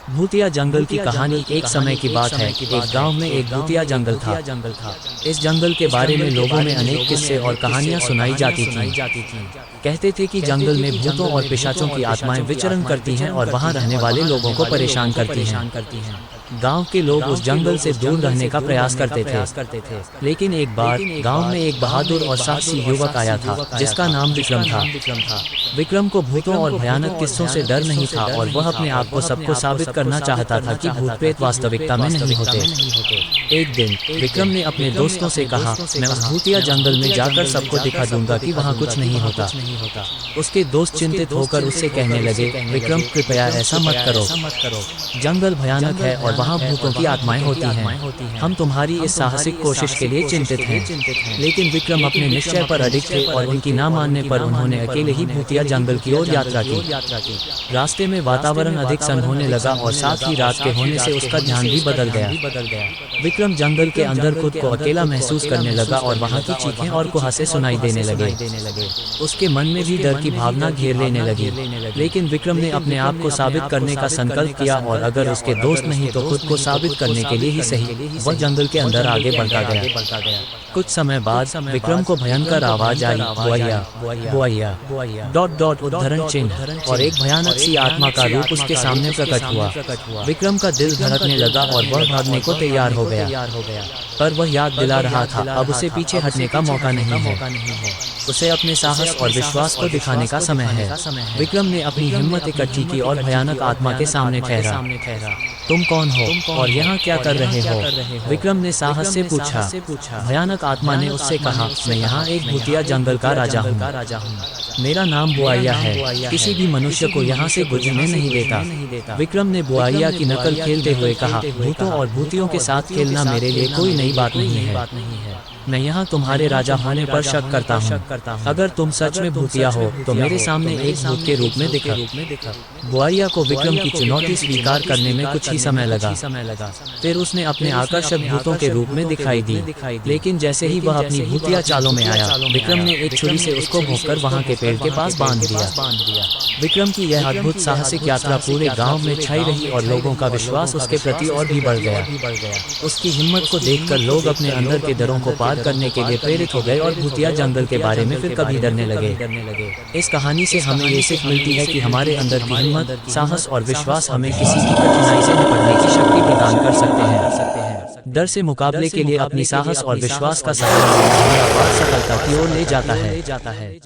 भूतिया जंगल की कहानी। एक समय की बात है, एक गांव में एक भूतिया जंगल था। इस जंगल के बारे में लोगों में अनेक किस्से और कहानियां सुनाई जाती थीं। कहते थे कि जंगल में भूतों और पिशाचों की आत्माएं विचरण करती हैं और वहां रहने वाले लोगों को परेशान करती हैं। गांव के लोग उस जंगल से दूर रहने का प्रयास करते थे, लेकिन एक बार गांव में एक बहादुर और साहसी युवक आया था जिसका नाम विक्रम था। विक्रम को भूतों और भयानक किस्सों से डर नहीं था और वह अपने आप को सबको साबित करना चाहता था कि भूत प्रेत वास्तविकता में नहीं होते। एक दिन विक्रम ने अपने दोस्तों से कहा, मैं उस भूतिया जंगल में जाकर सबको दिखा दूंगा कि वहाँ कुछ नहीं होता। उसके दोस्त चिंतित होकर उससे कहने लगे, विक्रम कृपया ऐसा मत करो, जंगल भयानक है और वहाँ भूतों की आत्माएं होती हैं। हम तुम्हारी इस साहसिक कोशिश के लिए चिंतित हैं। लेकिन विक्रम अपने निश्चय पर अडिग थे और उनकी ना मानने पर उन्होंने अकेले ही भूतिया जंगल की ओर यात्रा की। रास्ते में वातावरण अधिक सन होने लगा और साथ ही रात के होने से उसका ध्यान भी बदल गया। विक्रम जंगल के अंदर खुद को अकेला महसूस करने लगा और वहाँ की चीखें और कुहासे सुनाई देने लगे। उसके मन में भी डर की भावना घेर लेने लगी। लेकिन विक्रम ने अपने आप को साबित करने का संकल्प किया और अगर उसके दोस्त नहीं तो खुद को साबित करने के लिए ही सही, वह जंगल के अंदर आगे बढ़ता गया। कुछ समय बाद विक्रम को भयंकर आवाज आई, बुआया बुआया डॉट डॉट उद्धरण चिन्ह, और एक भयानक सी आत्मा का रूप उसके सामने प्रकट हुआ। विक्रम का दिल धड़कने लगा और वह भागने को तैयार हो गया, पर वह याद दिला रहा था अब उसे पीछे हटने का मौका नहीं है। उसे अपने साहस और विश्वास को दिखाने का समय है। विक्रम ने अपनी हिम्मत इकट्ठी की और भयानक आत्मा के सामने ठहरा। तुम कौन हो और यहाँ क्या कर रहे हो? विक्रम ने साहस से पूछा। भयानक आत्मा ने उससे कहा, मैं यहाँ एक भूतिया जंगल का राजा हूँ। मेरा नाम बुआया है, किसी भी मनुष्य को यहाँ से गुजरने नहीं देता। विक्रम ने बुआया की नकल खेलते हुए कहा, भूतों और भूतियों के साथ खेलना मेरे लिए कोई नई बात नहीं है। मैं यहाँ तुम्हारे राजा होने पर शक करता हूँ। अगर तुम सच में भूतिया हो तो मेरे सामने एक भूत के रूप में दिखा। बुआया को विक्रम की चुनौती स्वीकार करने में कुछ ही समय लगा। फिर उसने अपने आकर्षक भूतों के रूप में दिखाई दी। लेकिन जैसे ही वह अपनी भूतिया चालों में आया, विक्रम ने एक छुरी से उसको भोंककर वहाँ के पेड़ के पास बांध दिया। विक्रम की यह अद्भुत साहसिक यात्रा पूरे गाँव में छाई रही और लोगों का विश्वास उसके प्रति और भी बढ़ गया। उसकी हिम्मत को देखकर लोग अपने अंदर के डरों को पार करने के लिए प्रेरित हो गए और भूतिया जंगल के बारे में फिर कभी डरने लगे। इस कहानी से हमें ये सीख मिलती है कि हमारे अंदर की हिम्मत, साहस और विश्वास हमें किसी भी कठिनाई से निपटने की शक्ति प्रदान कर सकते हैं। डर से मुकाबले के लिए अपनी साहस और विश्वास का सहारा लेना हमें सफलता की ओर ले जाता है।